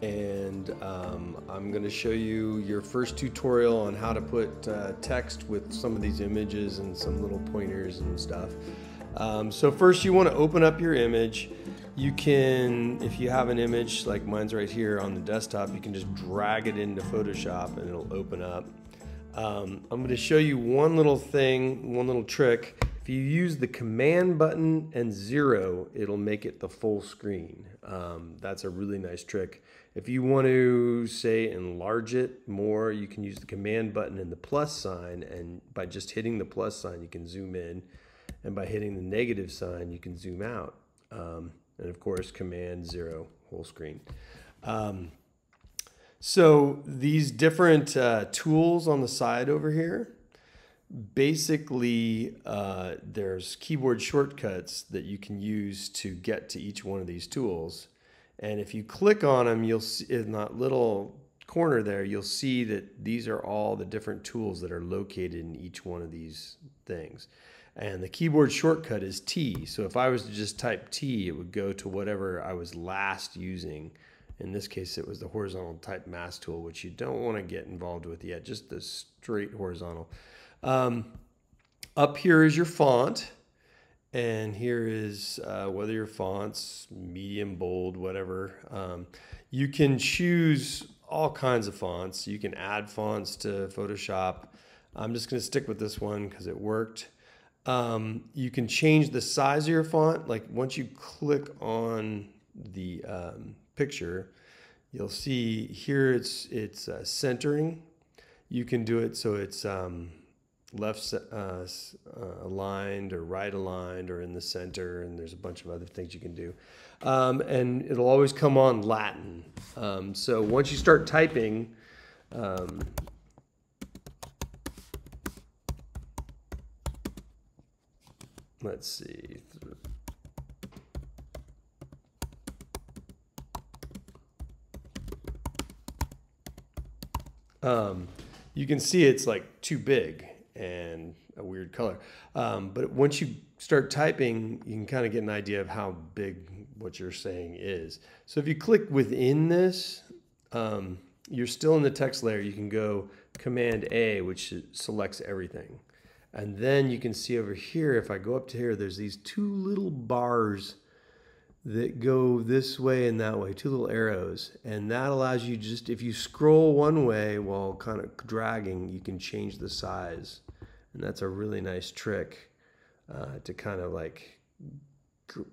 and I'm going to show you your first tutorial on how to put text with some of these images and some little pointers and stuff. So first you want to open up your image. You can, if you have an image like mine's right here on the desktop, you can just drag it into Photoshop and it'll open up. I'm going to show you one little thing, one little trick. If you use the command button and 0, it'll make it the full screen. That's a really nice trick. If you want to, say, enlarge it more, you can use the command button and the plus sign, and by just hitting the plus sign you can zoom in, and by hitting the negative sign you can zoom out. And of course command 0, whole screen. So these different tools on the side over here, basically there's keyboard shortcuts that you can use to get to each one of these tools. And if you click on them, you'll see in that little corner there, you'll see that these are all the different tools that are located in each one of these things. And the keyboard shortcut is T. So if I was to just type T, it would go to whatever I was last using. In this case, it was the horizontal type mask tool, which you don't want to get involved with yet, just the straight horizontal. Up here is your font, and here is whether your font's medium, bold, whatever. You can choose all kinds of fonts. You can add fonts to Photoshop. I'm just going to stick with this one because it worked. You can change the size of your font. Like once you click on the picture, you'll see here it's centering. You can do it so it's left aligned or right aligned or in the center, and there's a bunch of other things you can do. And it'll always come on Latin. So once you start typing, let's see. You can see it's like too big and a weird color. But once you start typing, you can kind of get an idea of how big what you're saying is. So if you click within this, you're still in the text layer. You can go Command A, which selects everything. And then you can see over here, if I go up to here, there's these two little bars that go this way and that way, two little arrows. And that allows you just, if you scroll one way while kind of dragging, you can change the size. And that's a really nice trick to kind of like,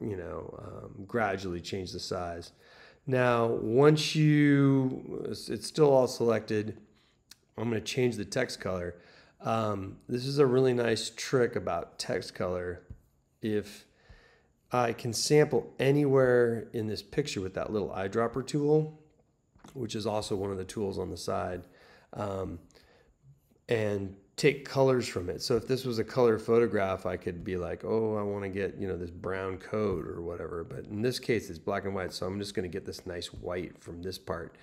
you know, gradually change the size. Now, once it's still all selected, I'm going to change the text color. This is a really nice trick about text color. If I can sample anywhere in this picture with that little eyedropper tool, which is also one of the tools on the side, and take colors from it. So if this was a color photograph, I could be like, oh, I want to get, you know, this brown coat or whatever. But in this case, it's black and white, so I'm just going to get this nice white from this part.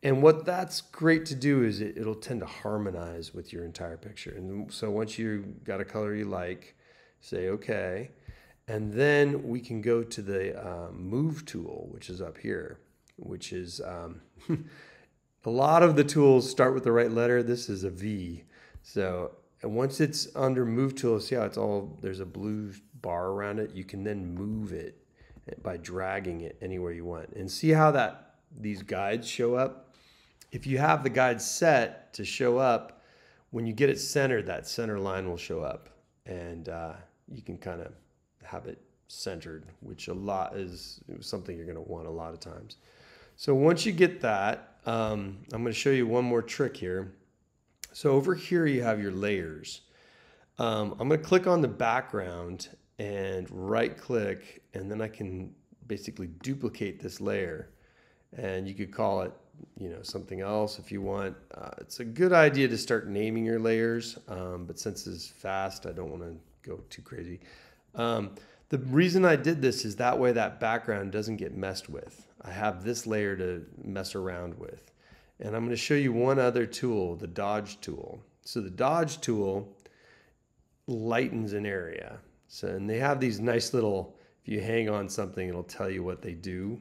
And what that's great to do is it'll tend to harmonize with your entire picture. And so once you got a color you like, say okay. And then we can go to the Move tool, which is up here, which is a lot of the tools start with the right letter. This is a V. So and once it's under Move tool, see how it's all, there's a blue bar around it. You can then move it by dragging it anywhere you want. And see how these guides show up? If you have the guide set to show up, when you get it centered, that center line will show up. And you can kind of have it centered, which is something you're going to want a lot of times. So once you get that, I'm going to show you one more trick here. So over here you have your layers. I'm going to click on the background and right click, and then I can basically duplicate this layer, and you could call it, you know, something else if you want. It's a good idea to start naming your layers, but since it's fast, I don't want to go too crazy. The reason I did this is that way that background doesn't get messed with. I have this layer to mess around with. And I'm going to show you one other tool, the Dodge tool. So the Dodge tool lightens an area. So, and they have these nice little, if you hang on something, it'll tell you what they do.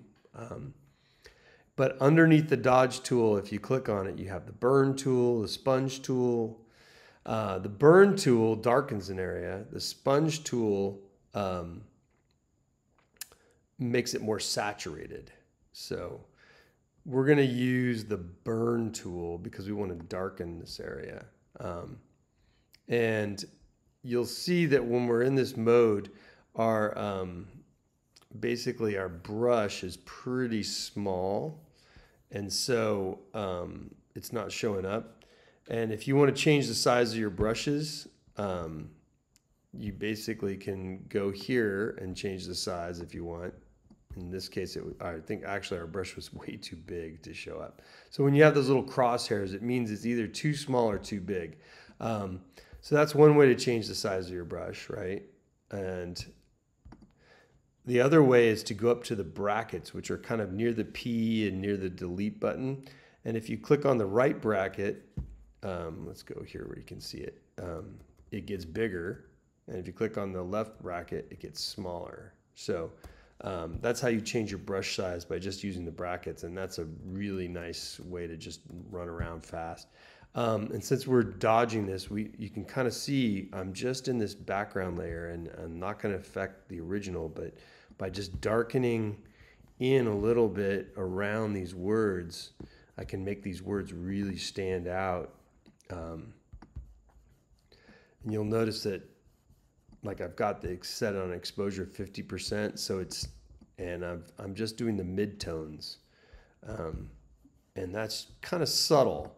But underneath the dodge tool, if you click on it, you have the burn tool, the sponge tool. The burn tool darkens an area. The sponge tool makes it more saturated. So we're going to use the burn tool because we want to darken this area. And you'll see that when we're in this mode, our basically our brush is pretty small, and so it's not showing up. And if you want to change the size of your brushes, you basically can go here and change the size if you want. In this case, I think actually our brush was way too big to show up. So when you have those little crosshairs, it means it's either too small or too big. So that's one way to change the size of your brush, right? And the other way is to go up to the brackets, which are kind of near the P and near the delete button. And if you click on the right bracket, let's go here where you can see it, it gets bigger. And if you click on the left bracket, it gets smaller. So that's how you change your brush size, by just using the brackets. And that's a really nice way to just run around fast. And since we're dodging this, you can kind of see I'm just in this background layer, and I'm not going to affect the original, but by just darkening in a little bit around these words, I can make these words really stand out. And you'll notice that, like, I've got the set on exposure 50%, so I'm just doing the midtones, and that's kind of subtle.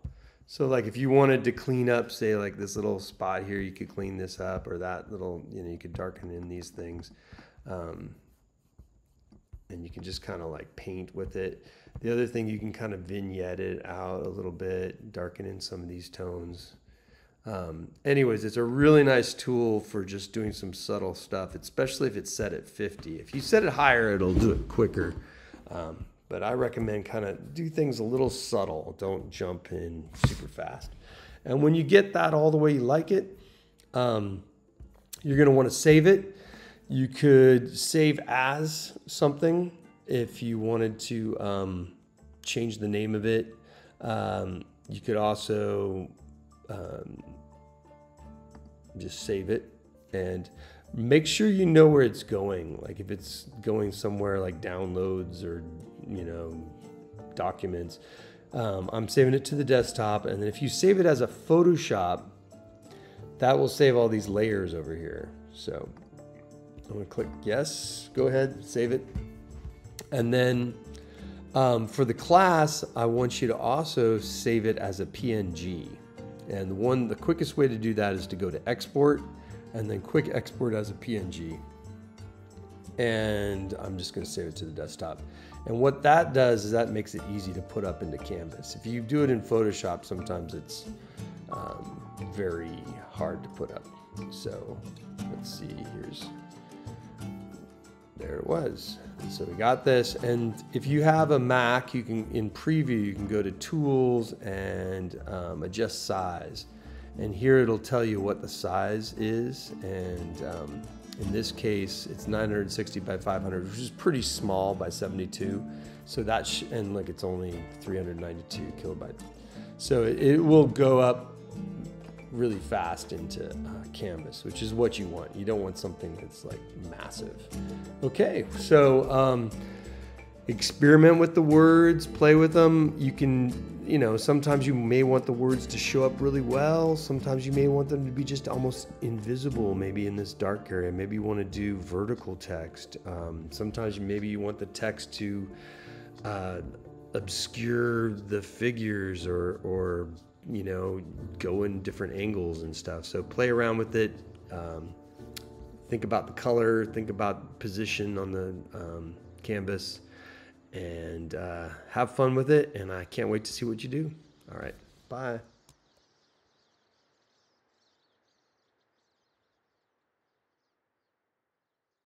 So like if you wanted to clean up, say like this little spot here, you could clean this up, or that little, you could darken in these things. And you can just kind of like paint with it. The other thing, you can kind of vignette it out a little bit, darken in some of these tones. Anyways, it's a really nice tool for just doing some subtle stuff, especially if it's set at 50. If you set it higher, it'll do it quicker. But I recommend kind of do things a little subtle. Don't jump in super fast. And when you get that all the way you like it, you're going to want to save it. You could save as something if you wanted to change the name of it. You could also just save it, and make sure you know where it's going. Like if it's going somewhere like downloads or documents, I'm saving it to the desktop. And then if you save it as a Photoshop, that will save all these layers over here. So I'm going to click yes, go ahead, save it. And then for the class, I want you to also save it as a PNG. And the quickest way to do that is to go to export, and then quick export as a PNG. And I'm just going to save it to the desktop. And what that does is that makes it easy to put up into Canvas. If you do it in Photoshop, sometimes it's very hard to put up. So let's see, there it was. So we got this. And if you have a Mac, you can, in preview, you can go to tools and adjust size. And here it'll tell you what the size is. And in this case, it's 960 by 500, which is pretty small, by 72. So and look, it's only 392 kilobytes. So it will go up really fast into Canvas, which is what you want. You don't want something that's like massive. Okay, so experiment with the words, play with them. You can, sometimes you may want the words to show up really well. Sometimes you may want them to be just almost invisible, maybe in this dark area. Maybe you want to do vertical text. Sometimes maybe you want the text to obscure the figures, or go in different angles and stuff. So play around with it. Think about the color, think about position on the canvas, and have fun with it. And I can't wait to see what you do. All right, bye.